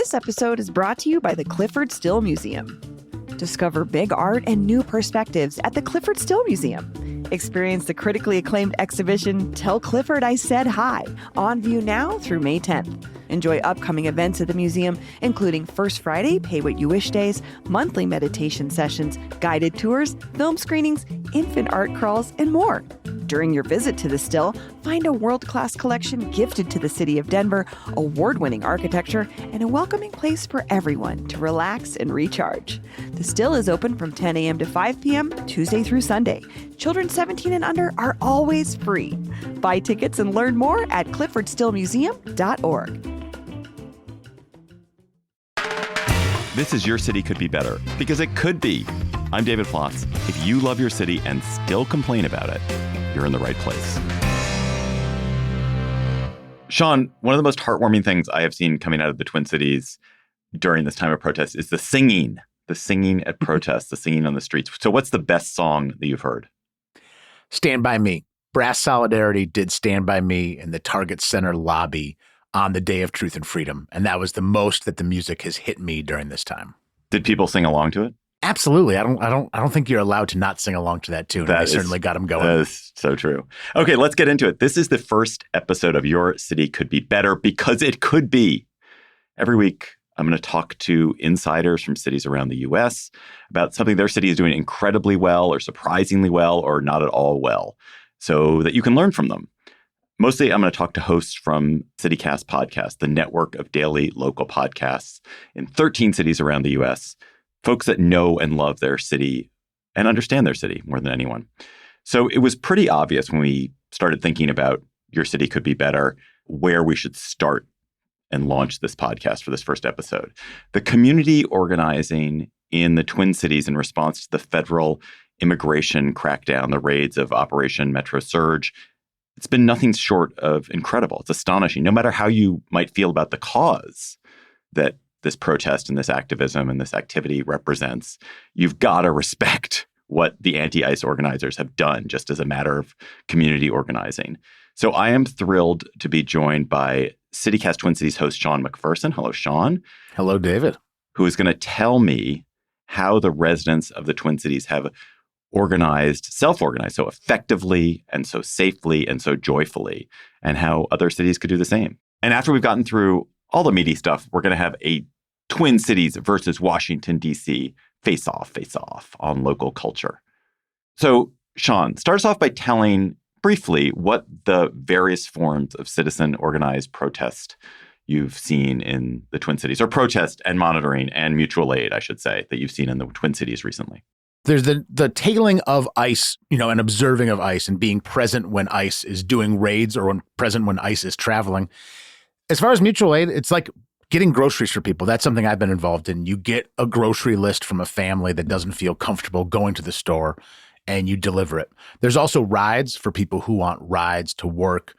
This episode is brought to you by the Clyfford Still Museum. Discover big art and new perspectives at the Clyfford Still Museum. Experience the critically acclaimed exhibition, Tell Clyfford I Said Hi, on view now through May 10th. Enjoy upcoming events at the museum, including First Friday Pay What You Wish days, monthly meditation sessions, guided tours, film screenings, infant art crawls, and more. During your visit to the Still, find a world-class collection gifted to the city of Denver, award-winning architecture, and a welcoming place for everyone to relax and recharge. The Still is open from 10 a.m. to 5 p.m., Tuesday through Sunday. Children 17 and under are always free. Buy tickets and learn more at ClyffordStillMuseum.org. This is Your City Could Be Better, because it could be. I'm David Plotz. If you love your city and still complain about it, you're in the right place. Sean, one of the most heartwarming things I have seen coming out of the Twin Cities during this time of protest is the singing at protests, the singing on the streets. So what's the best song that you've heard? Stand By Me. Brass Solidarity did Stand By Me in the Target Center lobby on the Day of Truth and Freedom. And that was the most that the music has hit me during this time. Did people sing along to it? Absolutely. I don't think you're allowed to not sing along to that tune. They certainly got them going. That is so true. Okay, let's get into it. This is the first episode of Your City Could Be Better, because it could be. Every week, I'm going to talk to insiders from cities around the U.S. about something their city is doing incredibly well or surprisingly well or not at all well, so that you can learn from them. Mostly, I'm going to talk to hosts from CityCast Podcast, the network of daily local podcasts in 13 cities around the U.S., folks that know and love their city and understand their city more than anyone. So it was pretty obvious when we started thinking about Your City Could Be Better, where we should start and launch this podcast for this first episode. The community organizing in the Twin Cities in response to the federal immigration crackdown, the raids of Operation Metro Surge, it's been nothing short of incredible. It's astonishing. No matter how you might feel about the cause that this protest and this activism and this activity represents, you've got to respect what the anti-ICE organizers have done just as a matter of community organizing. So I am thrilled to be joined by CityCast Twin Cities host Sean McPherson. Hello, Sean. Hello, David. Who is going to tell me how the residents of the Twin Cities have self-organized so effectively and so safely and so joyfully, and how other cities could do the same. And after we've gotten through all the meaty stuff, we're going to have a Twin Cities versus Washington, D.C. face-off on local culture. So, Sean, start us off by telling briefly what the various forms of citizen-organized protest you've seen in the Twin Cities, or protest and monitoring and mutual aid, I should say, that you've seen in the Twin Cities recently. There's the tailing of ICE, and observing of ICE and being present when ICE is doing raids or present when ICE is traveling. As far as mutual aid, it's like getting groceries for people. That's something I've been involved in. You get a grocery list from a family that doesn't feel comfortable going to the store, and you deliver it. There's also rides for people who want rides to work.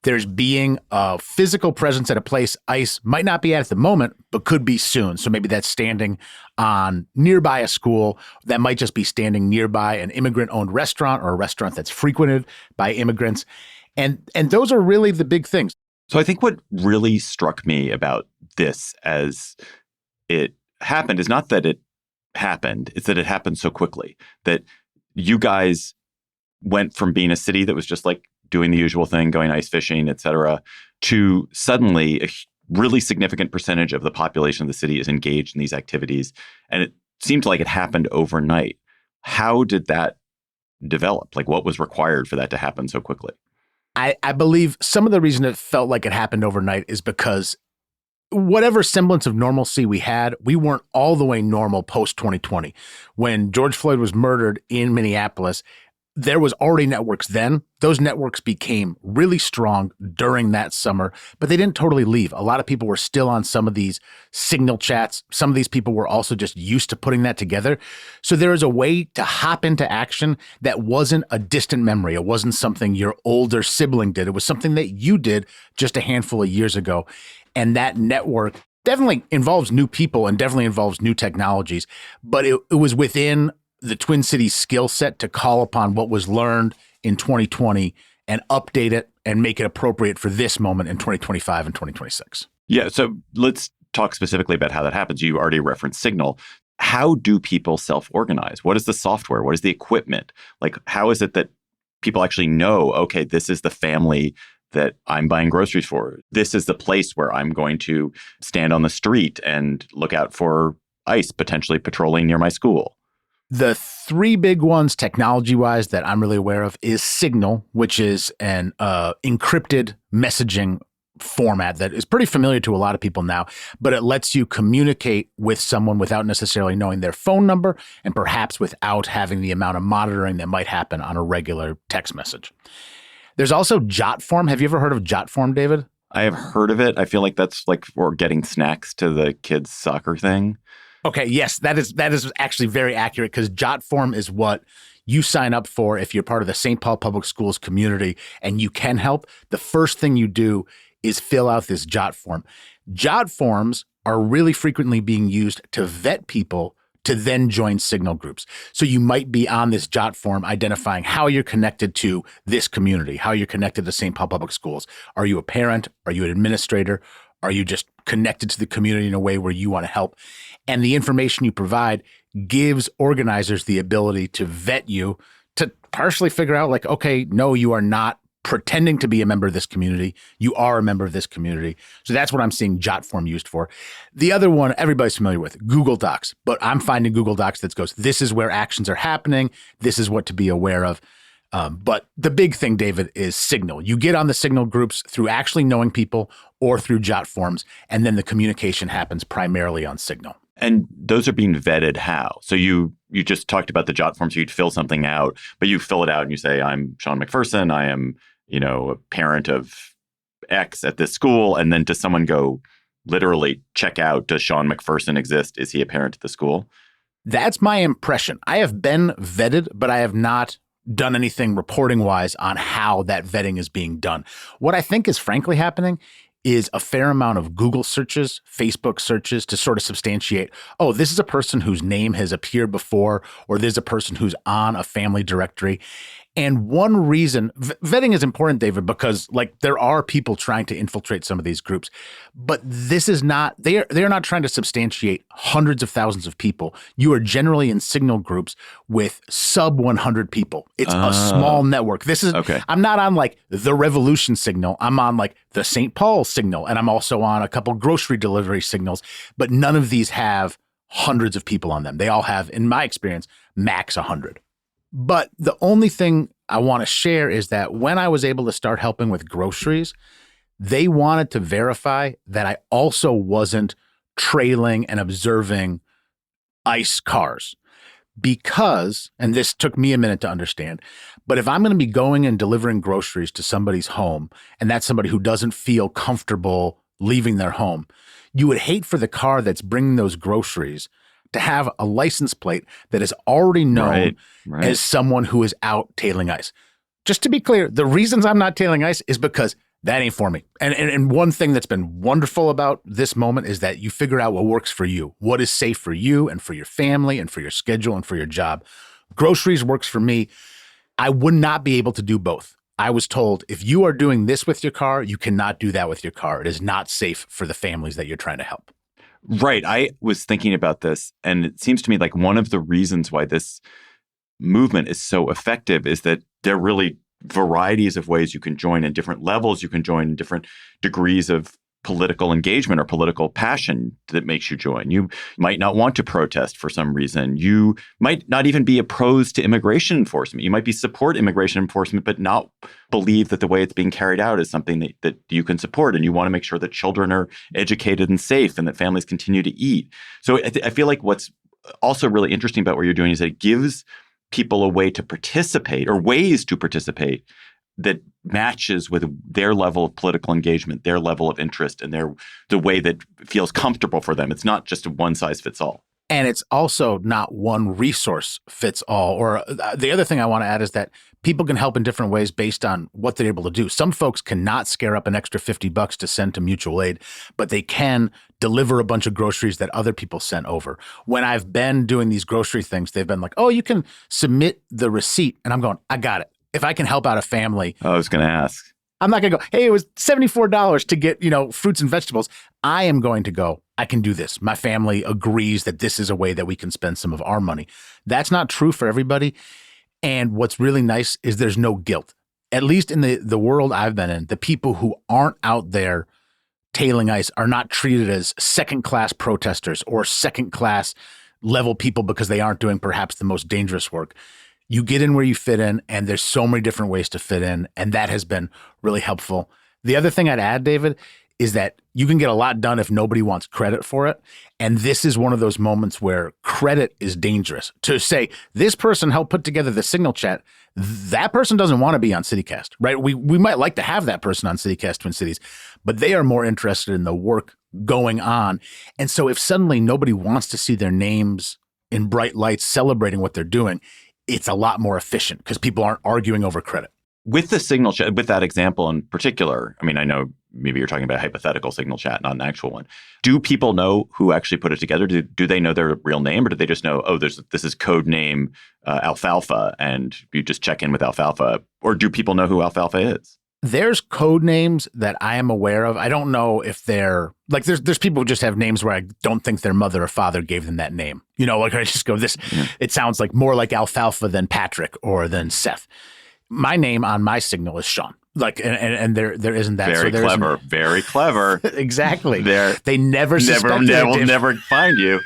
There's being a physical presence at a place ICE might not be at the moment, but could be soon. So maybe that's standing on nearby a school. That might just be standing nearby an immigrant-owned restaurant or a restaurant that's frequented by immigrants. And those are really the big things. So I think what really struck me about this as it happened is not that it happened, it's that it happened so quickly. That you guys went from being a city that was just like doing the usual thing, going ice fishing, et cetera, to suddenly a really significant percentage of the population of the city is engaged in these activities. And it seemed like it happened overnight. How did that develop? Like, what was required for that to happen so quickly? I believe some of the reason it felt like it happened overnight is because whatever semblance of normalcy we had, we weren't all the way normal post-2020. When George Floyd was murdered in Minneapolis, there was already networks then. Those networks became really strong during that summer, but they didn't totally leave. A lot of people were still on some of these signal chats. Some of these people were also just used to putting that together. So there is a way to hop into action that wasn't a distant memory. It wasn't something your older sibling did. It was something that you did just a handful of years ago. And that network definitely involves new people and definitely involves new technologies, but it was within the Twin Cities skill set to call upon what was learned in 2020 and update it and make it appropriate for this moment in 2025 and 2026. Yeah. So let's talk specifically about how that happens. You already referenced Signal. How do people self-organize? What is the software? What is the equipment? Like, how is it that people actually know, okay, this is the family that I'm buying groceries for. This is the place where I'm going to stand on the street and look out for ICE potentially patrolling near my school. The three big ones technology-wise that I'm really aware of is Signal, which is an encrypted messaging format that is pretty familiar to a lot of people now, but it lets you communicate with someone without necessarily knowing their phone number and perhaps without having the amount of monitoring that might happen on a regular text message. There's also JotForm. Have you ever heard of JotForm, David? I have heard of it. I feel like that's like for getting snacks to the kids' soccer thing. Okay, yes, that is actually very accurate because JotForm is what you sign up for if you're part of the St. Paul Public Schools community and you can help. The first thing you do is fill out this JotForm. JotForms are really frequently being used to vet people to then join Signal groups. So you might be on this JotForm identifying how you're connected to this community, how you're connected to St. Paul Public Schools. Are you a parent? Are you an administrator? Are you just connected to the community in a way where you want to help? And the information you provide gives organizers the ability to vet you to partially figure out like, okay, no, you are not pretending to be a member of this community. You are a member of this community. So that's what I'm seeing JotForm used for. The other one everybody's familiar with, Google Docs. But I'm finding Google Docs that goes, this is where actions are happening. This is what to be aware of. But the big thing, David, is Signal. You get on the Signal groups through actually knowing people or through JotForms, and then the communication happens primarily on Signal. And those are being vetted how? So you just talked about the JotForm, so you'd fill something out, but you fill it out and you say, I'm Sean McPherson, I am a parent of X at this school. And then does someone go literally check out, does Sean McPherson exist? Is he a parent at the school? That's my impression. I have been vetted, but I have not done anything reporting wise on how that vetting is being done. What I think is frankly happening is a fair amount of Google searches, Facebook searches to sort of substantiate, oh, this is a person whose name has appeared before, or there's a person who's on a family directory. And one reason vetting is important, David, because like there are people trying to infiltrate some of these groups, but this is not, they're not trying to substantiate hundreds of thousands of people. You are generally in Signal groups with sub 100 people. It's a small network. This is, okay. I'm not on like the Revolution Signal. I'm on like the St. Paul Signal. And I'm also on a couple grocery delivery signals, but none of these have hundreds of people on them. They all have, in my experience, max 100. But the only thing I want to share is that when I was able to start helping with groceries, they wanted to verify that I also wasn't trailing and observing ICE cars. Because, and this took me a minute to understand, but if I'm going to be going and delivering groceries to somebody's home, and that's somebody who doesn't feel comfortable leaving their home, you would hate for the car that's bringing those groceries to have a license plate that is already known as someone who is out tailing ICE. Just to be clear, the reasons I'm not tailing ICE is because that ain't for me. And one thing that's been wonderful about this moment is that you figure out what works for you, what is safe for you and for your family and for your schedule and for your job. Groceries works for me. I would not be able to do both. I was told, if you are doing this with your car, you cannot do that with your car. It is not safe for the families that you're trying to help. Right. I was thinking about this, and it seems to me like one of the reasons why this movement is so effective is that there are really varieties of ways you can join in different levels. You can join in different degrees of political engagement or political passion that makes you join. You might not want to protest for some reason. You might not even be opposed to immigration enforcement. You might be support immigration enforcement, but not believe that the way it's being carried out is something that you can support. And you want to make sure that children are educated and safe and that families continue to eat. So I feel like what's also really interesting about what you're doing is that it gives people a way to participate or ways to participate that matches with their level of political engagement, their level of interest, and the way that feels comfortable for them. It's not just a one size fits all. And it's also not one resource fits all. Or the other thing I want to add is that people can help in different ways based on what they're able to do. Some folks cannot scare up an extra $50 to send to mutual aid, but they can deliver a bunch of groceries that other people sent over. When I've been doing these grocery things, they've been like, oh, you can submit the receipt. And I'm going, I got it. If I can help out a family. I was going to ask. I'm not going to go, hey, it was $74 to get, fruits and vegetables. I am going to go, I can do this. My family agrees that this is a way that we can spend some of our money. That's not true for everybody. And what's really nice is there's no guilt. At least in the world I've been in, the people who aren't out there tailing ice are not treated as second-class protesters or second-class level people because they aren't doing perhaps the most dangerous work. You get in where you fit in, and there's so many different ways to fit in, and that has been really helpful. The other thing I'd add, David, is that you can get a lot done if nobody wants credit for it. And this is one of those moments where credit is dangerous. To say, this person helped put together the Signal chat, that person doesn't want to be on CityCast, right? We might like to have that person on CityCast Twin Cities, but they are more interested in the work going on. And so if suddenly nobody wants to see their names in bright lights celebrating what they're doing, it's a lot more efficient because people aren't arguing over credit. With the Signal chat, with that example in particular, I mean, I know maybe you're talking about a hypothetical Signal chat, not an actual one. Do people know who actually put it together? Do they know their real name, or do they just know, oh, this is code name Alfalfa, and you just check in with Alfalfa? Or do people know who Alfalfa is? There's code names that I am aware of. I don't know if they're like there's people who just have names where I don't think their mother or father gave them that name. You know, like I just go It sounds like more like Alfalfa than Patrick or than Seth. My name on my Signal is Sean. Like, and there isn't that. Very clever. Very clever. Exactly. They never will never find you.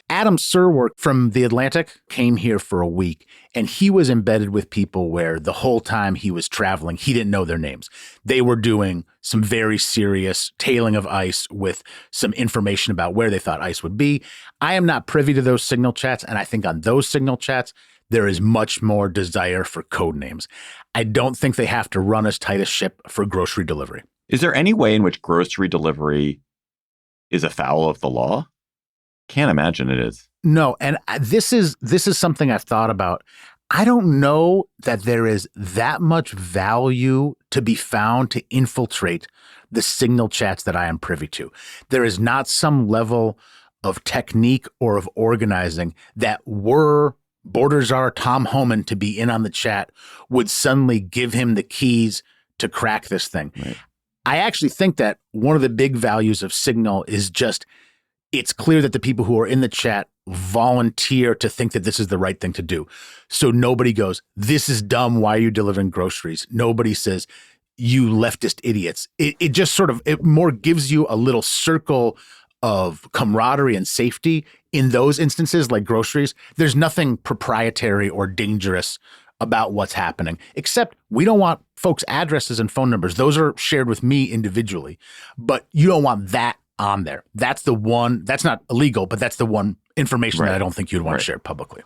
Adam Serwork from The Atlantic came here for a week, and he was embedded with people where the whole time he was traveling, he didn't know their names. They were doing some very serious tailing of ice with some information about where they thought ice would be. I am not privy to those Signal chats, and I think on those Signal chats, there is much more desire for code names. I don't think they have to run as tight a ship for grocery delivery. Is there any way in which grocery delivery is afoul of the law? Can't imagine it is. No, and this is something I've thought about. I don't know that there is that much value to be found to infiltrate the Signal chats that I am privy to. There is not some level of technique or of organizing that were Border Czar Tom Homan to be in on the chat would suddenly give him the keys to crack this thing. Right. I actually think that one of the big values of Signal is just it's clear that the people who are in the chat volunteer to think that this is the right thing to do. So nobody goes, this is dumb. Why are you delivering groceries? Nobody says, you leftist idiots. It just sort of, it more gives you a little circle of camaraderie and safety in those instances, like groceries. There's nothing proprietary or dangerous about what's happening, except we don't want folks' addresses and phone numbers. Those are shared with me individually, but you don't want that on there. That's the one, that's not illegal, but that's the one information that I don't think you'd want shared publicly.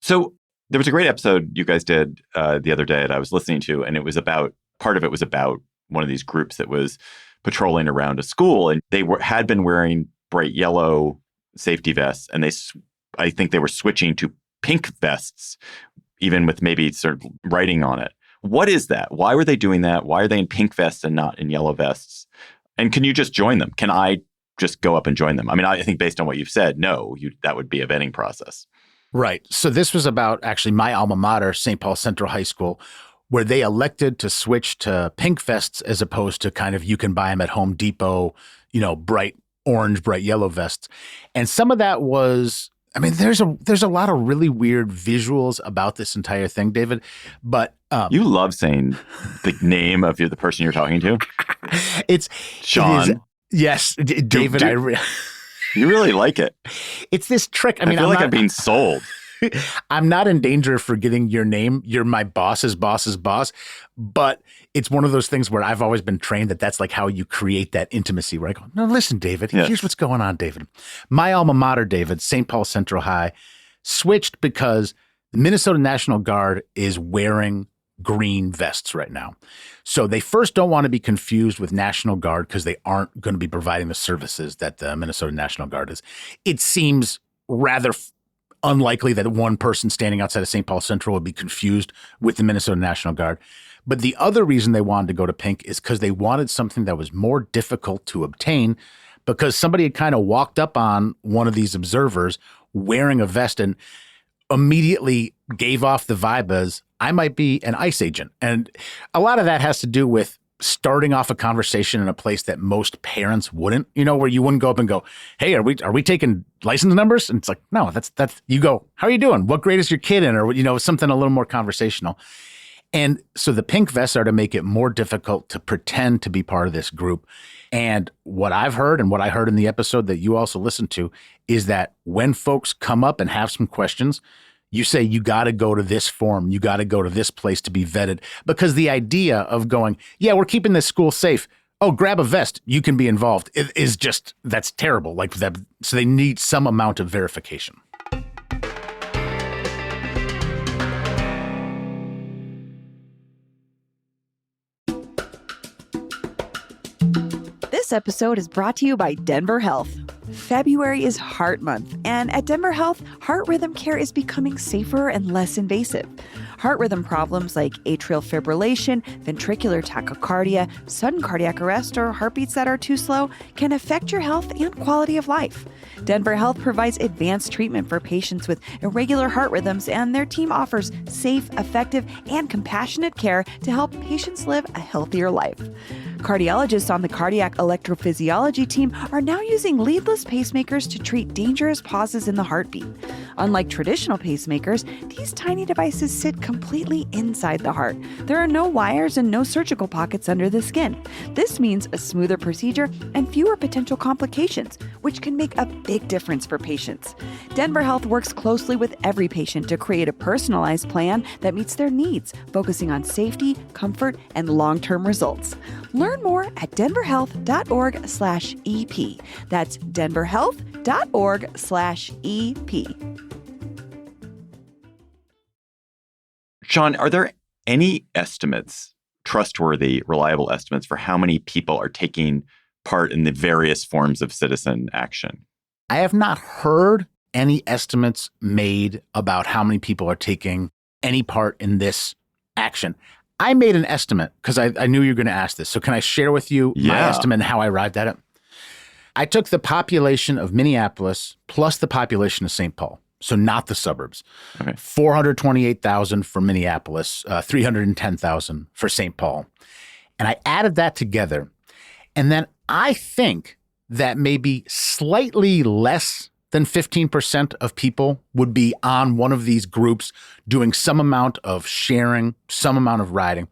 So there was a great episode you guys did the other day that I was listening to, and it was about, part of it was about one of these groups that was patrolling around a school, and they had been wearing bright yellow safety vests, and I think they were switching to pink vests, even with maybe sort of writing on it. What is that? Why were they doing that? Why are they in pink vests and not in yellow vests? And can you just join them? Can I just go up and join them? I mean, I think based on what you've said, no, that would be a vetting process. Right. So this was about actually my alma mater, St. Paul Central High School, where they elected to switch to pink vests as opposed to kind of you can buy them at Home Depot, bright orange, bright yellow vests. And some of that was, I mean, there's a lot of really weird visuals about this entire thing, David. But you love saying the name of the person you're talking to. It's Sean. Yes, David. You really like it. It's this trick. I mean, I feel I'm being sold. I'm not in danger of forgetting your name. You're my boss's boss's boss. But it's one of those things where I've always been trained that that's like how you create that intimacy, where I go, no, listen, David, here's what's going on, David. My alma mater, David, St. Paul Central High, switched because the Minnesota National Guard is wearing green vests right now. So they first don't want to be confused with National Guard because they aren't going to be providing the services that the Minnesota National Guard is. It seems rather unlikely that one person standing outside of St. Paul Central would be confused with the Minnesota National Guard. But the other reason they wanted to go to pink is because they wanted something that was more difficult to obtain, because somebody had kind of walked up on one of these observers wearing a vest and immediately gave off the vibe as, I might be an ICE agent. And a lot of that has to do with starting off a conversation in a place that most parents wouldn't, where you wouldn't go up and go, hey, are we taking license numbers? And it's like, no, that's you go, how are you doing? What grade is your kid in? Or, something a little more conversational. And so the pink vests are to make it more difficult to pretend to be part of this group. And what I've heard and what I heard in the episode that you also listened to is that when folks come up and have some questions, you say, you got to go to this form. You got to go to this place to be vetted, because the idea of going, yeah, we're keeping this school safe. Oh, grab a vest. You can be involved. It is just, that's terrible. Like that. So they need some amount of verification. This episode is brought to you by Denver Health. February is Heart Month, and at Denver Health, heart rhythm care is becoming safer and less invasive. Heart rhythm problems like atrial fibrillation, ventricular tachycardia, sudden cardiac arrest, or heartbeats that are too slow can affect your health and quality of life. Denver Health provides advanced treatment for patients with irregular heart rhythms, and their team offers safe, effective, and compassionate care to help patients live a healthier life. Cardiologists on the cardiac electrophysiology team are now using leadless pacemakers to treat dangerous pauses in the heartbeat. Unlike traditional pacemakers, these tiny devices sit completely inside the heart. There are no wires and no surgical pockets under the skin. This means a smoother procedure and fewer potential complications, which can make a big difference for patients. Denver Health works closely with every patient to create a personalized plan that meets their needs, focusing on safety, comfort, and long-term results. Learn more at denverhealth.org/EP. That's denverhealth.org/EP. Sean, are there any estimates, trustworthy, reliable estimates for how many people are taking part in the various forms of citizen action? I have not heard any estimates made about how many people are taking any part in this action. I made an estimate because I knew you were going to ask this. So can I share with you my estimate and how I arrived at it? I took the population of Minneapolis plus the population of St. Paul. So not the suburbs. Okay. 428,000 for Minneapolis, 310,000 for St. Paul. And I added that together. And then I think that maybe slightly less than 15% of people would be on one of these groups doing some amount of sharing, some amount of riding.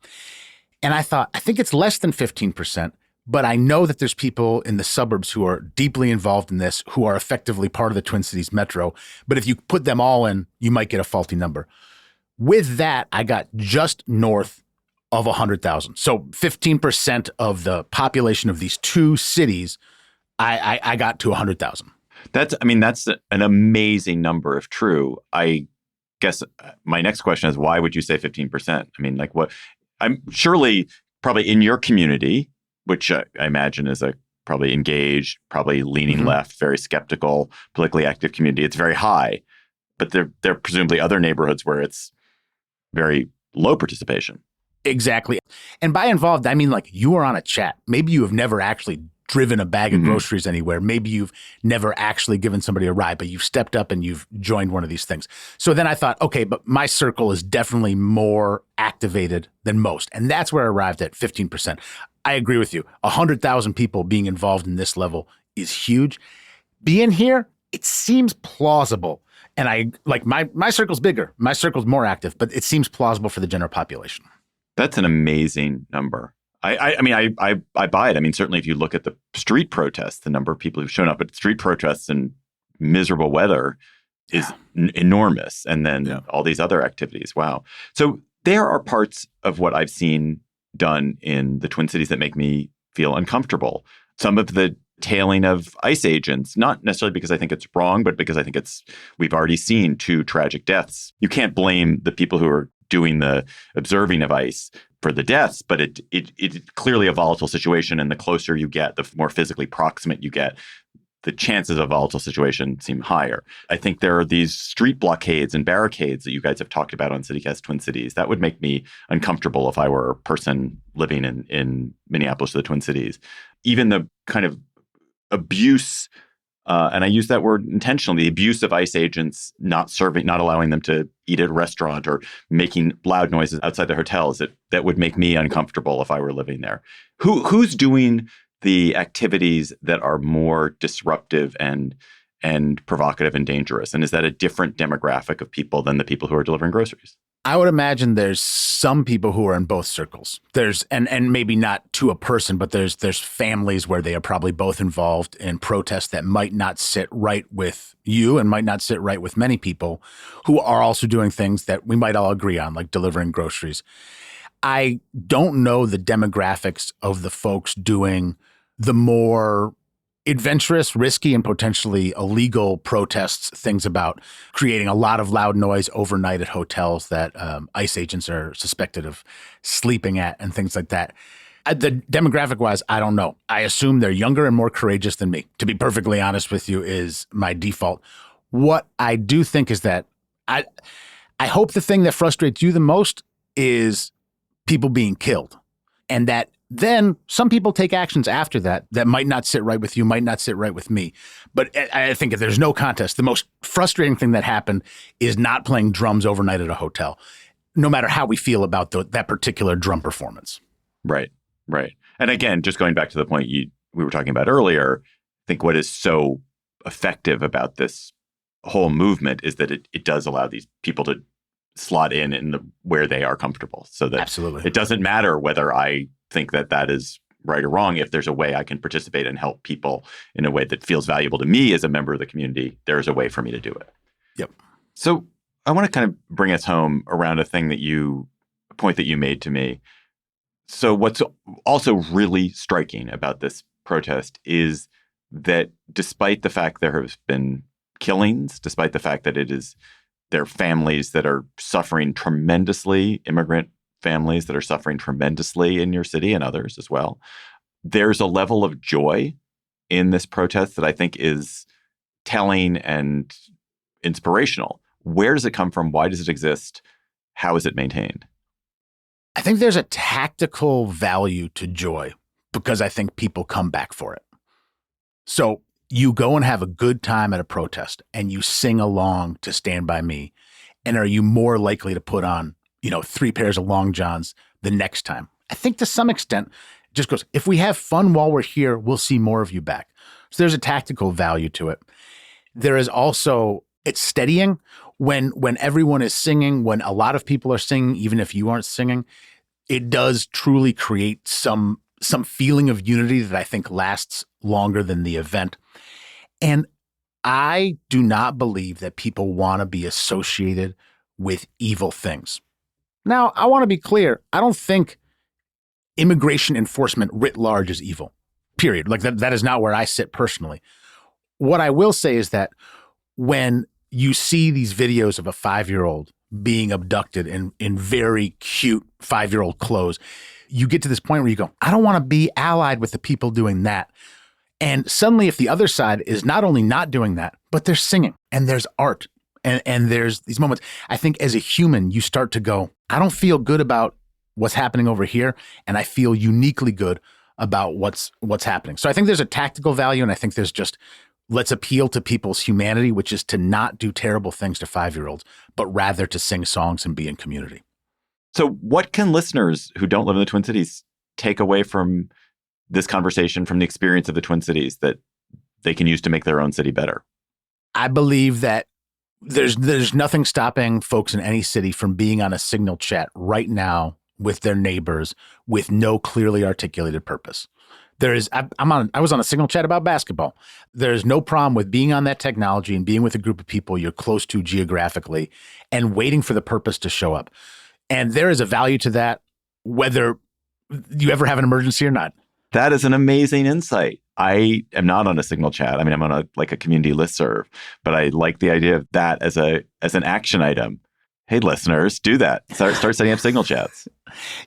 And I thought, I think it's less than 15%. But I know that there's people in the suburbs who are deeply involved in this, who are effectively part of the Twin Cities Metro. But if you put them all in, you might get a faulty number. With that, I got just north of 100,000. So 15% of the population of these two cities, I got to 100,000. That's an amazing number if true. I guess my next question is, why would you say 15%? I mean, like what? I'm surely probably in your community, which I imagine is a probably engaged, probably leaning left, very skeptical, politically active community. It's very high, but there are presumably other neighborhoods where it's very low participation. Exactly. And by involved, I mean like you are on a chat. Maybe you have never actually driven a bag of groceries anywhere. Maybe you've never actually given somebody a ride, but you've stepped up and you've joined one of these things. So then I thought, okay, but my circle is definitely more activated than most. And that's where I arrived at 15%. I agree with you. 100,000 people being involved in this level is huge. Being here, it seems plausible. And I like my circle's bigger. My circle's more active, but it seems plausible for the general population. That's an amazing number. I buy it. I mean, certainly if you look at the street protests, the number of people who've shown up at street protests in miserable weather is enormous. And then all these other activities. Wow. So there are parts of what I've seen done in the Twin Cities that make me feel uncomfortable. Some of the tailing of ICE agents, not necessarily because I think it's wrong, but because I think we've already seen 2 tragic deaths. You can't blame the people who are doing the observing of ICE for the deaths, but it's clearly a volatile situation. And the closer you get, the more physically proximate you get, the chances of a volatile situation seem higher. I think there are these street blockades and barricades that you guys have talked about on CityCast Twin Cities. That would make me uncomfortable if I were a person living in Minneapolis or the Twin Cities. Even the kind of abuse and I use that word intentionally, the abuse of ICE agents not allowing them to eat at a restaurant or making loud noises outside the hotels that would make me uncomfortable if I were living there. Who's doing the activities that are more disruptive and provocative and dangerous? And is that a different demographic of people than the people who are delivering groceries? I would imagine there's some people who are in both circles. There's and maybe not to a person, but there's families where they are probably both involved in protests that might not sit right with you and might not sit right with many people who are also doing things that we might all agree on, like delivering groceries. I don't know the demographics of the folks doing the more adventurous, risky, and potentially illegal protests, things about creating a lot of loud noise overnight at hotels that ICE agents are suspected of sleeping at and things like that. The demographic-wise, I don't know. I assume they're younger and more courageous than me. To be perfectly honest with you, is my default. What I do think is that I hope the thing that frustrates you the most is people being killed, and that then some people take actions after that might not sit right with you, might not sit right with me. But I think if there's no contest, the most frustrating thing that happened is not playing drums overnight at a hotel, no matter how we feel about that particular drum performance. Right. And again, just going back to the point we were talking about earlier, I think what is so effective about this whole movement is that it does allow these people to slot in where they are comfortable. So that Absolutely. It doesn't matter whether I think that is right or wrong. If there's a way I can participate and help people in a way that feels valuable to me as a member of the community, there's a way for me to do it. Yep. So I want to kind of bring us home around a point that you made to me. So what's also really striking about this protest is that despite the fact there have been killings, despite the fact that there are families that are suffering tremendously, immigrant families that are suffering tremendously in your city and others as well, there's a level of joy in this protest that I think is telling and inspirational. Where does it come from? Why does it exist? How is it maintained? I think there's a tactical value to joy because I think people come back for it. So you go and have a good time at a protest and you sing along to Stand By Me. And are you more likely to put on 3 pairs of long johns the next time? I think to some extent, it just goes, if we have fun while we're here, we'll see more of you back. So there's a tactical value to it. There is also, it's steadying when everyone is singing, when a lot of people are singing, even if you aren't singing, it does truly create some feeling of unity that I think lasts longer than the event. And I do not believe that people want to be associated with evil things. Now, I want to be clear. I don't think immigration enforcement writ large is evil, period. Like that is not where I sit personally. What I will say is that when you see these videos of a 5-year-old being abducted in very cute 5-year-old clothes, you get to this point where you go, I don't want to be allied with the people doing that. And suddenly, if the other side is not only not doing that, but they're singing and there's art and there's these moments, I think as a human, you start to go, I don't feel good about what's happening over here. And I feel uniquely good about what's happening. So I think there's a tactical value. And I think there's just, let's appeal to people's humanity, which is to not do terrible things to 5-year-olds, but rather to sing songs and be in community. So what can listeners who don't live in the Twin Cities take away from this conversation, from the experience of the Twin Cities, that they can use to make their own city better? I believe that there's nothing stopping folks in any city from being on a Signal chat right now with their neighbors with no clearly articulated purpose. I was on a Signal chat about basketball. There's no problem with being on that technology and being with a group of people you're close to geographically and waiting for the purpose to show up. And there is a value to that, whether you ever have an emergency or not. That is an amazing insight. I am not on a Signal chat. I mean, I'm on a community listserv, but I like the idea of that as an action item. Hey, listeners, do that. Start setting up Signal chats.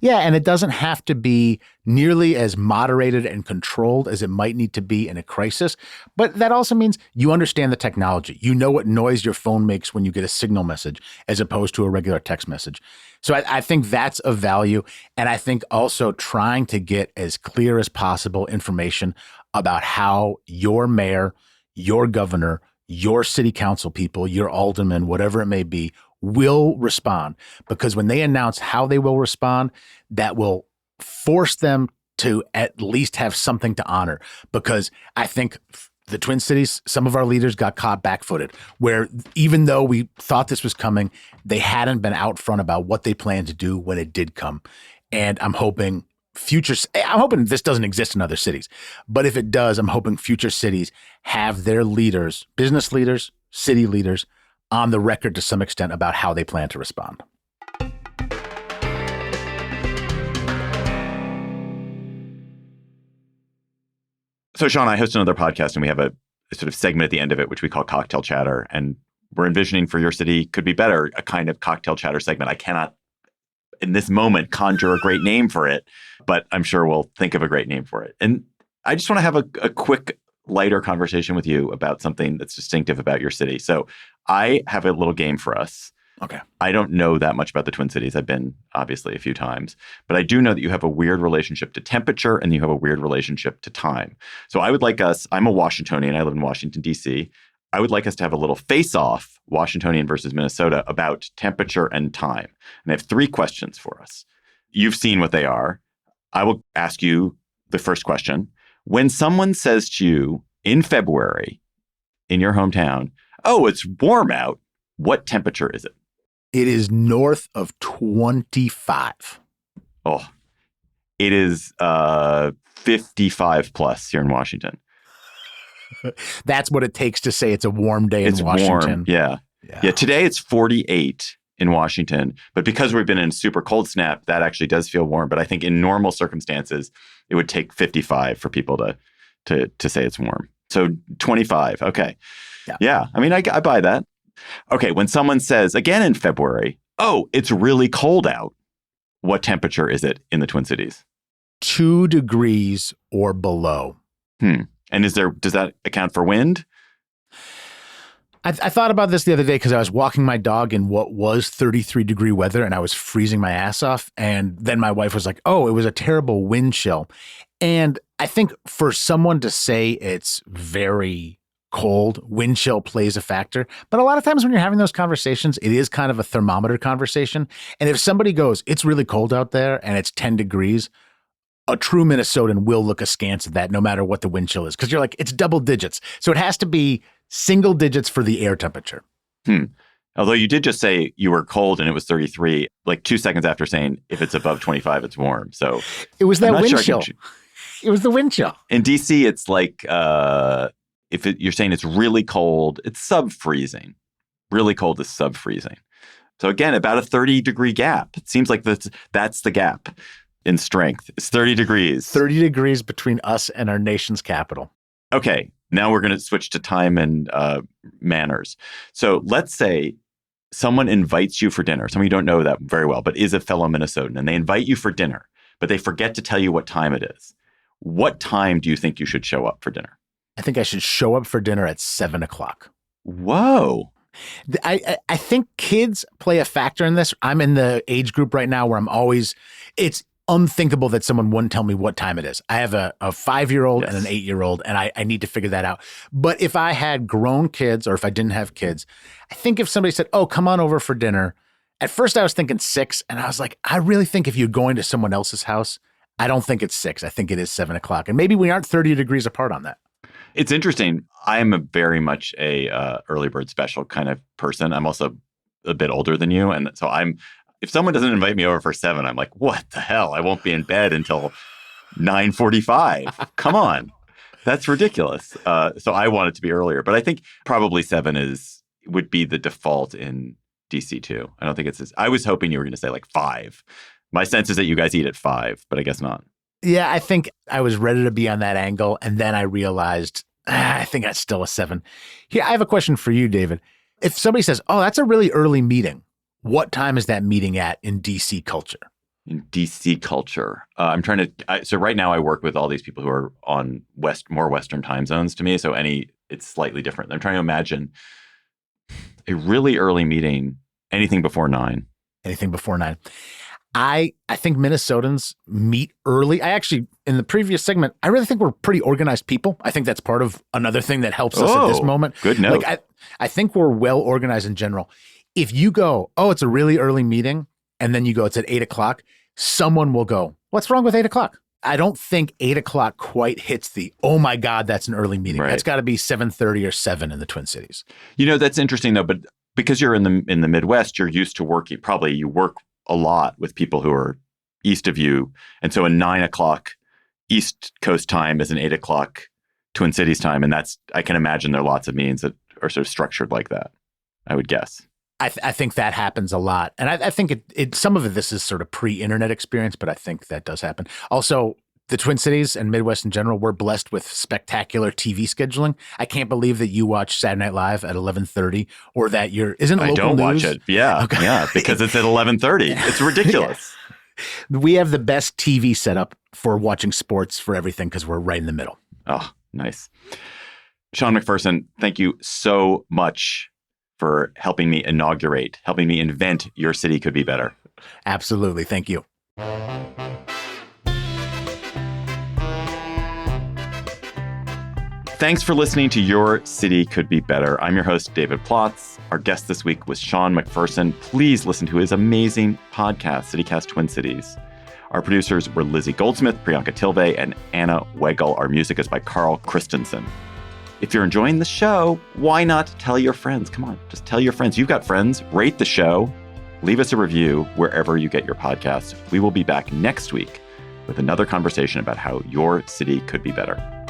Yeah, and it doesn't have to be nearly as moderated and controlled as it might need to be in a crisis. But that also means you understand the technology. You know what noise your phone makes when you get a Signal message as opposed to a regular text message. So I think that's of value. And I think also trying to get as clear as possible information about how your mayor, your governor, your city council people, your aldermen, whatever it may be, will respond. Because when they announce how they will respond, that will force them to at least have something to honor. Because I think the Twin Cities, some of our leaders got caught back-footed, where even though we thought this was coming, they hadn't been out front about what they planned to do when it did come. And I'm hoping this doesn't exist in other cities. But if it does, I'm hoping future cities have their leaders, business leaders, city leaders, on the record to some extent about how they plan to respond. So, Sean, I host another podcast, and we have a sort of segment at the end of it, which we call Cocktail Chatter. And we're envisioning for Your City Could Be Better, a kind of cocktail chatter segment. I cannot, in this moment, conjure a great name for it, but I'm sure we'll think of a great name for it. And I just want to have a quick, lighter conversation with you about something that's distinctive about your city. So I have a little game for us. Okay. I don't know that much about the Twin Cities. I've been obviously a few times, but I do know that you have a weird relationship to temperature and you have a weird relationship to time. So I would like us, I'm a Washingtonian, I live in Washington, D.C. I would like us to have a little face-off, Washingtonian versus Minnesota, about temperature and time. And I have 3 questions for us. You've seen what they are. I will ask you the first question. When someone says to you in February in your hometown, oh, it's warm out, what temperature is it? It is north of 25. Oh, it is 55 plus here in Washington. That's what it takes to say it's a warm day in Washington. Warm. Yeah. Today it's 48 in Washington, but because we've been in a super cold snap, that actually does feel warm. But I think in normal circumstances, it would take 55 for people to say it's warm. So 25. Okay. Yeah. I mean, I buy that. Okay. When someone says again in February, oh, it's really cold out, what temperature is it in the Twin Cities? 2 degrees or below. And does that account for wind? I thought about this the other day because I was walking my dog in what was 33-degree weather and I was freezing my ass off. And then my wife was like, oh, it was a terrible wind chill. And I think for someone to say it's very cold, wind chill plays a factor. But a lot of times when you're having those conversations, it is kind of a thermometer conversation. And if somebody goes, it's really cold out there and it's 10 degrees, a true Minnesotan will look askance at that no matter what the wind chill is. Because you're like, it's double digits. So it has to be single digits for the air temperature. Although you did just say you were cold and it was 33, like 2 seconds after saying if it's above 25, it's warm. So it was that wind chill. It was the wind chill. In DC, it's like you're saying it's really cold, it's sub-freezing. Really cold is sub-freezing. So again, about a 30-degree gap. It seems like that's the gap in strength. It's 30 degrees. 30 degrees between us and our nation's capital. Okay. Now we're going to switch to time and manners. So let's say someone invites you for dinner. Someone you don't know that very well, but is a fellow Minnesotan, and they invite you for dinner, but they forget to tell you what time it is. What time do you think you should show up for dinner? I think I should show up for dinner at 7:00. Whoa. I think kids play a factor in this. I'm in the age group right now where it's unthinkable that someone wouldn't tell me what time it is. I have a 5-year-old and an 8-year-old, and I need to figure that out. But if I had grown kids or if I didn't have kids, I think if somebody said, oh, come on over for dinner, at first I was thinking 6, and I was like, I really think if you're going to someone else's house, I don't think it's 6. I think it is 7:00. And maybe we aren't 30 degrees apart on that. It's interesting. I am very much a early bird special kind of person. I'm also a bit older than you. And so if someone doesn't invite me over for 7, I'm like, what the hell? I won't be in bed until 9:45. Come on. That's ridiculous. So I want it to be earlier. But I think probably 7 would be the default in DC too. I don't think I was hoping you were going to say like 5. My sense is that you guys eat at 5, but I guess not. Yeah, I think I was ready to be on that angle. And then I realized, I think that's still a 7. Here, I have a question for you, David. If somebody says, oh, that's a really early meeting, what time is that meeting at in DC culture? In DC culture, I'm trying to. So right now, I work with all these people who are on more Western time zones to me. So it's slightly different. I'm trying to imagine a really early meeting. Anything before 9. Anything before 9. I think Minnesotans meet early. I actually, in the previous segment, I really think we're pretty organized people. I think that's part of another thing that helps us at this moment. Good note. Like, I think we're well organized in general. If you go, oh, it's a really early meeting, and then you go, it's at 8 o'clock, someone will go, what's wrong with 8 o'clock? I don't think 8 o'clock quite hits the, oh my God, that's an early meeting. Right. That's got to be 7:30 or 7 in the Twin Cities. You know, that's interesting though, but because you're in the Midwest, you're used to working. Probably you work a lot with people who are east of you. And so a 9 o'clock East Coast time is an 8 o'clock Twin Cities time. And I can imagine there are lots of meetings that are sort of structured like that, I would guess. I think that happens a lot. And I think some of this is sort of pre-internet experience, but I think that does happen. Also, the Twin Cities and Midwest in general, we're blessed with spectacular TV scheduling. I can't believe that you watch Saturday Night Live at 11:30 or that isn't local news? I don't watch it. Yeah. Okay. Yeah. Because it's at 11:30. It's ridiculous. Yeah. We have the best TV setup for watching sports for everything because we're right in the middle. Oh, nice. Sean McPherson, thank you so much for helping me invent Your City Could Be Better. Absolutely. Thank you. Thanks for listening to Your City Could Be Better. I'm your host, David Plotz. Our guest this week was Sean McPherson. Please listen to his amazing podcast, CityCast Twin Cities. Our producers were Lizzie Goldsmith, Priyanka Tilve, and Anna Weigel. Our music is by Carl Christensen. If you're enjoying the show, why not tell your friends? Come on, just tell your friends. You've got friends. Rate the show. Leave us a review wherever you get your podcasts. We will be back next week with another conversation about how your city could be better.